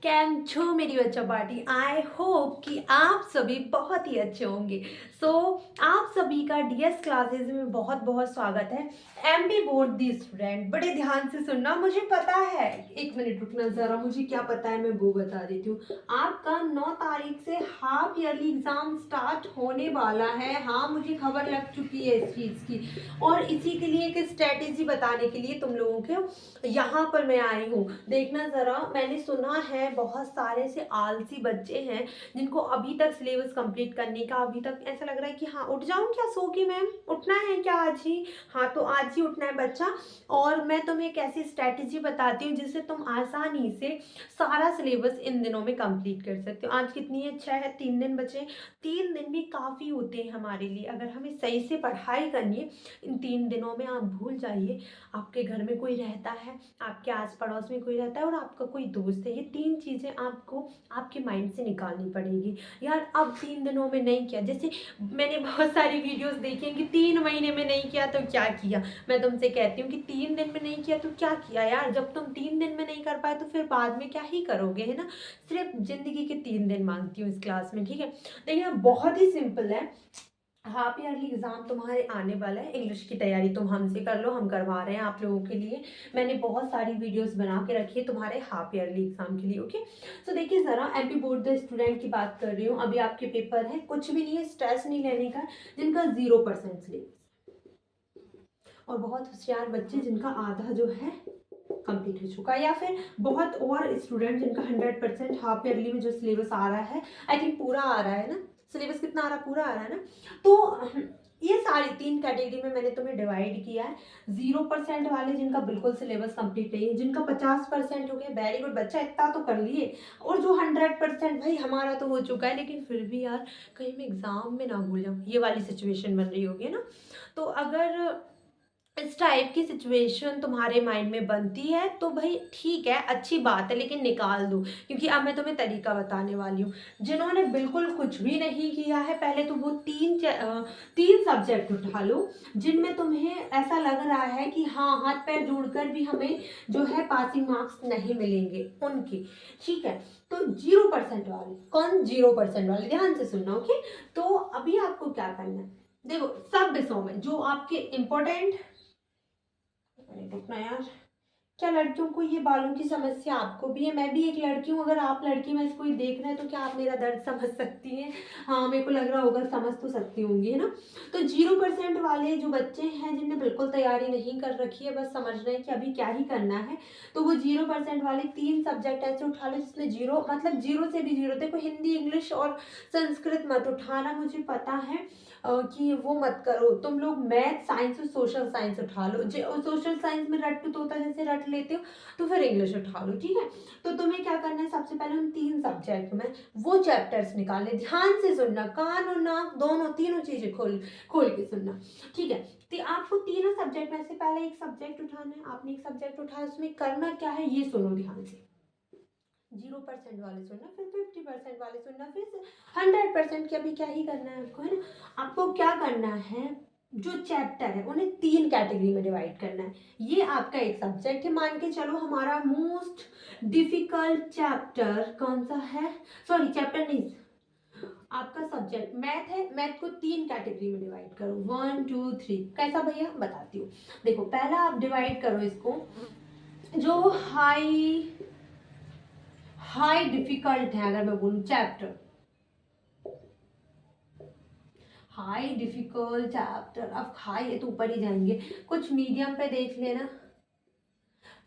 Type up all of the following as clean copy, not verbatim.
Cam छो मेरी बच्चा पार्टी। आई होप कि आप सभी बहुत ही अच्छे होंगे। सो आप सभी का डीएस क्लासेस में बहुत बहुत स्वागत है। एमपी बोर्ड दी स्टूडेंट, बड़े ध्यान से सुनना। मुझे पता है, एक मिनट रुकना ज़रा, मुझे क्या पता है मैं वो बता देती हूँ। आपका 9 तारीख से हाफ ईयरली एग्ज़ाम स्टार्ट होने वाला है। हाँ, मुझे खबर लग चुकी है इस चीज़ की, और इसी के लिए एक स्ट्रेटेजी बताने के लिए तुम लोगों को यहाँ पर मैं आई हूँ। देखना ज़रा, मैंने सुना है बहुत सारे से आलसी बच्चे हैं जिनको अभी तक सिलेबस कंप्लीट करने का, अभी तक ऐसा लग रहा है कि हाँ उठ जाऊँ क्या सो के, मैम उठना है क्या आज ही? हाँ, तो आज ही उठना है बच्चा। और मैं तुम्हें एक ऐसी स्ट्रैटेजी बताती हूँ जिससे तुम आसानी से सारा सिलेबस इन दिनों में कंप्लीट कर सकते हो। आज कितनी है? 6 है, 3 दिन बचे। 3 दिन भी काफ़ी होते हैं हमारे लिए अगर हमें सही से पढ़ाई करनी है। इन 3 दिनों में आप भूल जाइए आपके घर में कोई रहता है, आपके आस पड़ोस में कोई रहता है, और आपका कोई दोस्त है। ये 3 चीज़ें आपको आपके माइंड से निकालनी पड़ेगी। यार अब 3 दिनों में नहीं किया, जैसे मैंने बहुत सारी वीडियोस देखी हैं कि 3 महीने में नहीं किया तो क्या किया। मैं तुमसे कहती हूँ कि 3 दिन में नहीं किया तो क्या किया यार। जब तुम 3 दिन में नहीं कर पाए तो फिर बाद में क्या ही करोगे, है ना। सिर्फ ज़िंदगी के 3 दिन मांगती हूँ इस क्लास में, ठीक है। देखिए बहुत ही सिंपल है। हाफ ईयरली एग्ज़ाम तुम्हारे आने वाला है। इंग्लिश की तैयारी तुम हमसे कर लो, हम करवा रहे हैं आप लोगों के लिए। मैंने बहुत सारी वीडियोस बना के रखी है तुम्हारे हाफ ईयरली एग्ज़ाम के लिए, ओके। तो देखिए ज़रा, एमपी बोर्ड द स्टूडेंट की बात कर रही हूँ। अभी आपके पेपर है, कुछ भी नहीं है, स्ट्रेस नहीं लेने का। जिनका 0% सिलेबस, और बहुत होशियार बच्चे जिनका आधा जो है कंप्लीट हो चुका है, या फिर बहुत और स्टूडेंट जिनका 100% हाफ ईयरली में जो सिलेबस आ रहा है, आई थिंक पूरा आ रहा है ना। सिलेबस कितना आ रहा है? पूरा आ रहा है ना। तो ये सारी 3 कैटेगरी में मैंने तुम्हें डिवाइड किया है। 0% वाले जिनका बिल्कुल सिलेबस कंप्लीट नहीं है, जिनका 50% हो गया, वेरी गुड बच्चा, इतना तो कर लिए। और जो 100%, भाई हमारा तो हो चुका है लेकिन फिर भी यार कहीं मैं एग्जाम में ना भूल जाऊँ, ये वाली सिचुएशन बन रही होगी ना। तो अगर इस टाइप की सिचुएशन तुम्हारे माइंड में बनती है तो भाई ठीक है, अच्छी बात है, लेकिन निकाल दो, क्योंकि अब मैं तुम्हें तरीका बताने वाली हूँ। जिन्होंने बिल्कुल कुछ भी नहीं किया है, पहले तो वो 3 सब्जेक्ट उठा लो जिनमें तुम्हें ऐसा लग रहा है कि हाँ हाथ पैर जोड़कर भी हमें जो है पासिंग मार्क्स नहीं मिलेंगे उनकी, ठीक है। तो 0% वाले, कौन? 0% वाले, ध्यान से सुनना, ओके। तो अभी आपको क्या करना है, देखो सब विषयों में जो आपके इम्पोर्टेंट, अरे रुकना यार, क्या लड़कियों को ये बालों की समस्या आपको भी है? मैं भी एक लड़की हूँ। अगर आप लड़की में से कोई देख रहे हैं तो क्या आप मेरा दर्द समझ सकती हैं? हाँ, मेरे को लग रहा होगा समझ तो सकती होंगी, है ना। तो 0% वाले जो बच्चे हैं जिनने बिल्कुल तैयारी नहीं कर रखी है, बस समझ रहे हैं कि अभी क्या ही करना है, तो वो 0% वाले 3 सब्जेक्ट ऐसे उठा लो जिसमें 0, मतलब 0 से भी 0। देखो हिंदी, इंग्लिश और संस्कृत मत उठाना, मुझे पता है कि वो मत करो तुम लोग। मैथ, साइंस और सोशल साइंस उठा लो। सोशल साइंस में रट्टू तोता जैसे रट लेते हो तो फिर इंग्लिश उठा लो, ठीक है। तो तुम्हें क्या करना है, सबसे पहले उन 3 सब्जेक्ट में वो चैप्टर्स निकालने। ध्यान से सुनना, कान और नाक दोनों, तीनों चीजें खोल खोल के सुनना, ठीक है। तो आपको तीनों सब्जेक्ट में से पहले एक सब्जेक्ट उठाना है। आपने एक सब्जेक्ट उठाया, उसमें करना क्या है ये सुनो ध्यान से। 0% वाले सुनना, फिर 50% वाले सुनना, फिर 100% के। अभी क्या ही करना है आपको, है ना। आपको क्या करना है, जो चैप्टर है उन्हें 3 कैटेगरी में डिवाइड करना है। ये आपका एक सब्जेक्ट है। मान के चलो हमारा मोस्ट डिफिकल्ट चैप्टर कौन सा है, सॉरी चैप्टर नहीं, आपका सब्जेक्ट मैथ है। मैथ को 3 कैटेगरी में डिवाइड करो, 1 2 3। कैसा भैया, बताती हूँ। देखो पहला आप डिवाइड करो इसको, जो हाई डिफिकल्ट है, अगर मैं बोलूँ चैप्टर, हाई डिफिकल्ट चैप्टर। अब हाई है तो ऊपर ही जाएंगे, कुछ मीडियम पे देख लेना।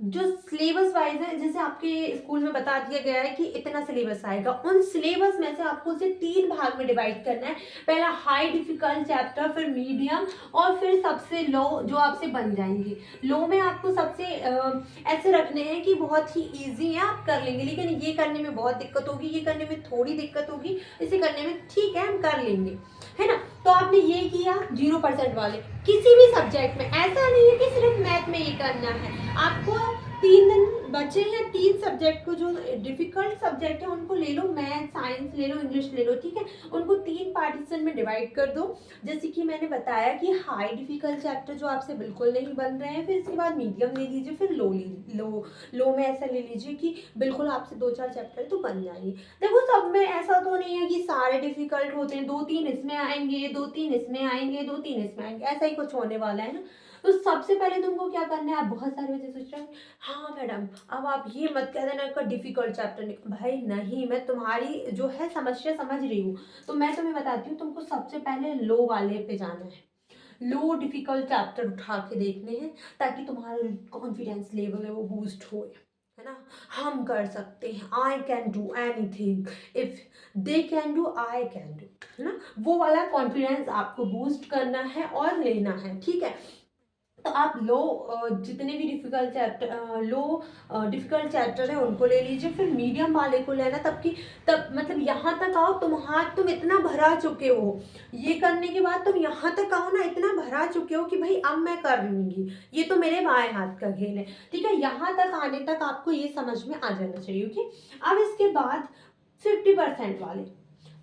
जो सिलेबस वाइज है, जैसे आपके स्कूल में बता दिया गया है कि इतना सिलेबस आएगा, उन सिलेबस में से आपको उसे 3 भाग में डिवाइड करना है। पहला हाई डिफिकल्ट चैप्टर, फिर मीडियम, और फिर सबसे लो जो आपसे बन जाएंगे। लो में आपको सबसे ऐसे रखने हैं कि बहुत ही इजी है, आप कर लेंगे, लेकिन ये करने में बहुत दिक्कत होगी, ये करने में थोड़ी दिक्कत होगी, इसे करने में ठीक है हम कर लेंगे, है ना। तो आपने ये किया 0% वाले। किसी भी सब्जेक्ट में ऐसा नहीं है कि सिर्फ मैथ में ये करना है। आपको 3 दिन बचे हैं 3 सब्जेक्ट को, जो डिफ़िकल्ट सब्जेक्ट है उनको ले लो, मैथ, साइंस ले लो, इंग्लिश ले लो, ठीक है? उनको 3 पार्टीशन में डिवाइड कर दो। जैसे कि मैंने बताया कि हाई डिफ़िकल्ट चैप्टर जो आपसे बिल्कुल नहीं बन रहे हैं, फिर इसके बाद मीडियम ले लीजिए, फिर लो में ऐसा ले लीजिए कि बिल्कुल आपसे 2-4 चैप्टर तो बन जाएँगे। देखो सब में ऐसा तो नहीं है कि सारे डिफ़िकल्ट होते हैं, 2-3 इसमें आएँगे, 2-3 इसमें आएँगे, 2-3 इसमें आएँगे, ऐसा ही कुछ होने वाला है ना। तो सबसे पहले तुमको क्या करना है, आप बहुत सारे बच्चे सोच रहे हैं हाँ मैडम अब आप ये मत कह देना कि डिफ़िकल्ट चैप्टर भाई नहीं, मैं तुम्हारी जो है समस्या समझ रही हूँ। तो मैं तुम्हें बताती हूँ, तुमको सबसे पहले लो वाले पे जाना है। लो डिफ़िकल्ट चैप्टर उठा के देखने हैं, ताकि तुम्हारा कॉन्फिडेंस लेवल है वो बूस्ट होए, है ना? हम कर सकते हैं, I can do anything, if they can do I can do, है ना? वो वाला कॉन्फिडेंस आपको बूस्ट करना है और लेना है, ठीक है? तो आप जितने भी डिफ़िकल्ट चैप्टर हैं उनको ले लीजिए, फिर मीडियम वाले को लेना, तब मतलब यहाँ तक आओ, तुम इतना भरा चुके हो, ये करने के बाद तुम यहाँ तक आओ ना, इतना भरा चुके हो कि भाई अब मैं कर लूँगी, ये तो मेरे बाएं हाथ का खेल है, ठीक है? यहाँ तक आने तक आपको ये समझ में आ जाना चाहिए, ओके? अब इसके बाद 50% वाले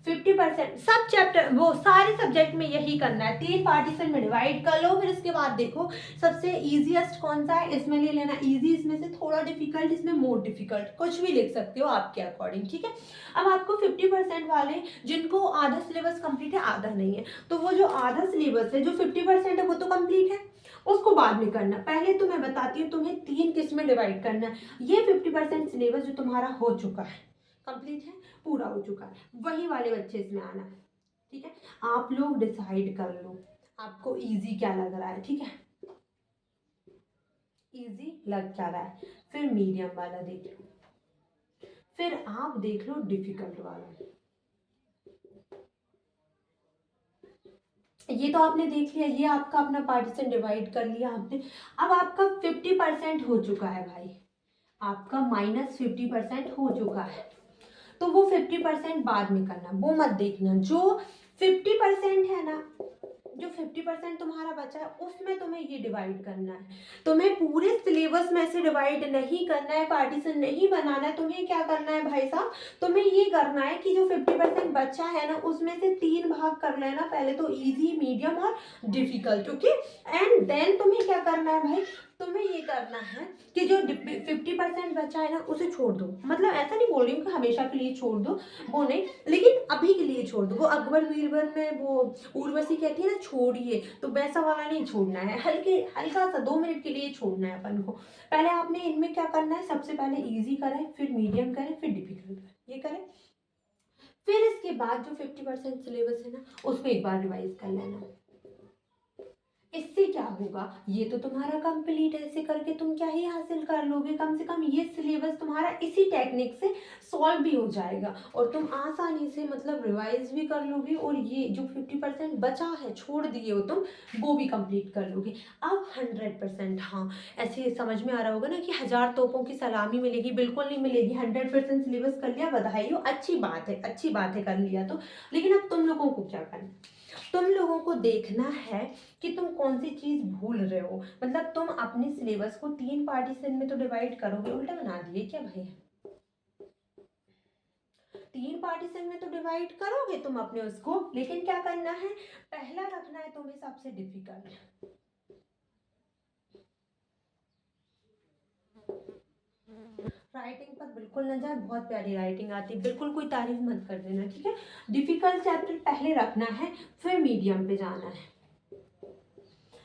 50% सब चैप्टर, वो सारे सब्जेक्ट में यही करना है, 3 पार्टीशन में डिवाइड कर लो। फिर इसके बाद देखो सबसे इजीएस्ट कौन सा है, इसमें ले लेना इजी, इसमें से थोड़ा डिफिकल्ट, इसमें मोर डिफिकल्ट, कुछ भी लिख सकते हो आपके अकॉर्डिंग, ठीक है? अब आपको 50% वाले जिनको आधा सिलेबस कंप्लीट है, आधा नहीं है, तो वो जो आधा सिलेबस है, जो 50% है वो तो कंप्लीट है, उसको बाद में करना। पहले तो मैं बताती हूँ तुम्हें 3 किस में डिवाइड करना है। ये 50% सिलेबस जो तुम्हारा हो चुका है, कंप्लीट है, पूरा हो चुका है, वही वाले बच्चे इसमें आना है, ठीक है? आप लोग डिसाइड कर लो आपको इजी क्या लग रहा है, ठीक है? इजी लग क्या रहा है, फिर मीडियम वाला देख लो, फिर आप देख लो डिफिकल्ट वाला। ये तो आपने देख लिया, ये आपका अपना पार्टीशन डिवाइड कर लिया आपने। अब आपका 50% हो चुका है भाई, आपका -50% हो चुका है, तो वो 50% बाद में करना, वो मत देखना। जो 50% है ना, जो 50% तुम्हारा बचा है, उसमें तुम्हें ये डिवाइड करना है। तुम्हें पूरे सिलेबस में से डिवाइड नहीं करना है, पार्टीशन नहीं बनाना है। तुम्हें क्या करना है भाई साहब, तुम्हें ये करना है कि जो 50% बचा है ना, उसमें से 3 भाग कर लेना, पहले तो इजी, मीडियम और डिफिकल्ट, ओके? एंड देन तुम्हें क्या करना है भाई, तुम्हें ये करना है कि जो 50% बचा है ना, उसे छोड़ दो। मतलब ऐसा नहीं बोल रही हूँ कि हमेशा के लिए छोड़ दो, वो नहीं, लेकिन अभी के लिए छोड़ दो। वो अकबर बीरबल में वो उर्वशी कहती है ना छोड़िए, तो वैसा वाला नहीं छोड़ना है, हल्का सा 2 मिनट के लिए छोड़ना है अपन को। पहले आपने इनमें क्या करना है, सबसे पहले ईजी करें, फिर मीडियम करें, फिर डिफिकल्ट करें, ये करें। फिर इसके बाद जो 50% सिलेबस है ना, उसको एक बार रिवाइज कर लेना। इससे क्या होगा, ये तो तुम्हारा कंप्लीट है, ऐसे करके तुम क्या ही हासिल कर लोगे, कम से कम ये सिलेबस तुम्हारा इसी टेक्निक से सॉल्व भी हो जाएगा, और तुम आसानी से मतलब रिवाइज भी कर लोगे, और ये जो 50% बचा है, छोड़ दिए हो तुम, वो भी कंप्लीट कर लोगे। अब 100%, हाँ ऐसे समझ में आ रहा होगा ना कि 1000 तोपों की सलामी मिलेगी, बिल्कुल नहीं मिलेगी। 100% सिलेबस कर लिया, बधाई हो, अच्छी बात है, अच्छी बात है, कर लिया तो। लेकिन अब तुम लोगों को क्या करना, तुम लोगों को देखना है कि तुम कौन सी चीज़ भूल रहे हो। मतलब तुम अपने सिलेबस को 3 पार्टीशन में तो डिवाइड करोगे, उल्टा बना दिए क्या भाई? 3 पार्टीशन में तो डिवाइड करोगे तुम अपने उसको, लेकिन क्या करना है, पहला रखना है तुम्हें सबसे डिफिकल्ट। राइटिंग पर बिल्कुल ना जाए, बहुत प्यारी राइटिंग आती है, बिल्कुल कोई तारीफ मत कर देना, ठीक है? डिफिकल्ट चैप्टर पहले रखना है, फिर मीडियम पे जाना है।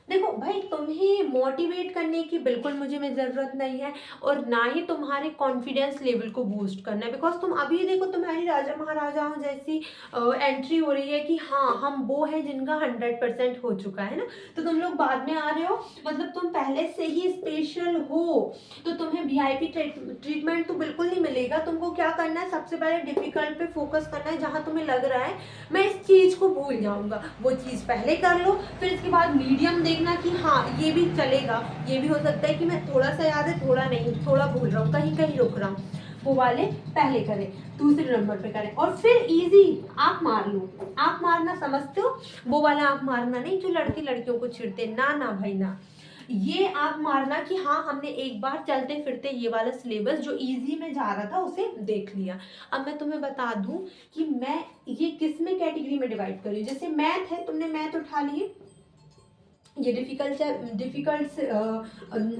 देखो भाई, तुम्हें मोटिवेट करने की बिल्कुल मुझे में ज़रूरत नहीं है, और ना ही तुम्हारे कॉन्फिडेंस लेवल को बूस्ट करना है, बिकॉज तुम अभी देखो तुम्हारी राजा महाराजाओं जैसी एंट्री हो रही है कि हाँ हम वो हैं जिनका 100% हो चुका है ना, तो तुम लोग बाद में आ रहे हो, मतलब तुम पहले से ही स्पेशल हो, तो तुम्हें वीआईपी ट्रीटमेंट तो बिल्कुल नहीं मिलेगा। तुमको क्या करना है, सबसे पहले डिफिकल्ट पे फोकस करना है, जहाँ तुम्हें लग रहा है मैं इस चीज़ को भूल जाऊँगा, वो चीज़ पहले कर लो। फिर इसके बाद मीडियम देखना कि हाँ ये भी चलेगा, ये भी हो सकता है कि मैं थोड़ा सा याद है, थोड़ा नहीं, थोड़ा भूल रहा हूँ, कहीं कहीं रुक रहा हूँ, वो वाले पहले करें, दूसरे नंबर पे करें। और फिर इजी आँख मार लो। आँख मारना समझते हो, वो वाला आँख मारना नहीं जो लड़के लड़कियों को छेड़ते, ना ना भाई ना। ये आप मारना कि हाँ हमने एक बार चलते फिरते ये वाला सिलेबस जो इजी में जा रहा था उसे देख लिया। अब मैं तुम्हें बता दूं कि मैं ये किस में कैटेगरी में डिवाइड कर रही हूँ। जैसे मैथ है, तुमने मैथ उठा लिए, ये डिफिकल्ट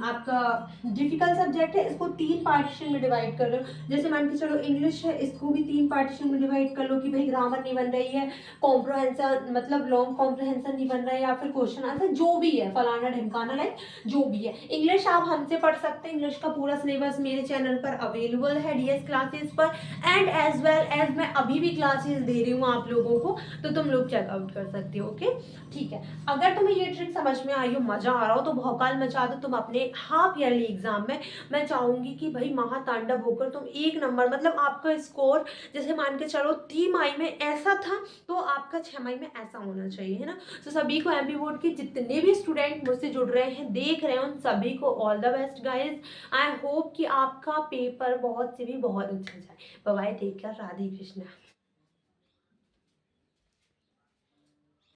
आपका डिफिकल्ट सब्जेक्ट है, इसको 3 पार्टीशन में डिवाइड कर लो। जैसे मान के चलो इंग्लिश है, इसको भी 3 पार्टीशन में डिवाइड कर लो कि भाई ग्रामर नहीं बन रही है, कॉम्प्रोहेंशन मतलब लॉन्ग कॉम्प्रोहेंशन नहीं बन रहा है, या फिर क्वेश्चन आंसर जो भी है फलाना ढिमकाना लाइक जो भी है। इंग्लिश आप हमसे पढ़ सकते हैं, इंग्लिश का पूरा सिलेबस मेरे चैनल पर अवेलेबल है डीएस क्लासेस पर, एंड एज वेल एज मैं अभी भी क्लासेस दे रही हूँ आप लोगों को, तो तुम लोग चेकआउट कर सकते हो। ओके ठीक है, अगर तुम्हें ये ट्रिक समझ में आई हो, मजा आ रहा हो, तो भौकाल मचा दो तुम अपने हाफ ईयरली एग्जाम में। मैं चाहूंगी कि भाई महातांडव होकर तुम 1 नंबर, मतलब आपका स्कोर जैसे मान के चलो 3 माही में ऐसा था तो आपका 6 माही में ऐसा होना चाहिए, है ना। तो सभी को एमपी बोर्ड के जितने भी स्टूडेंट मुझसे जुड़ रहे हैं देख रहे हैं उन सभी को all the best guys. I hope कि आपका पेपर बहुत से भी बहुत अच्छा जाए। Bye bye, take care, Radhe Krishna.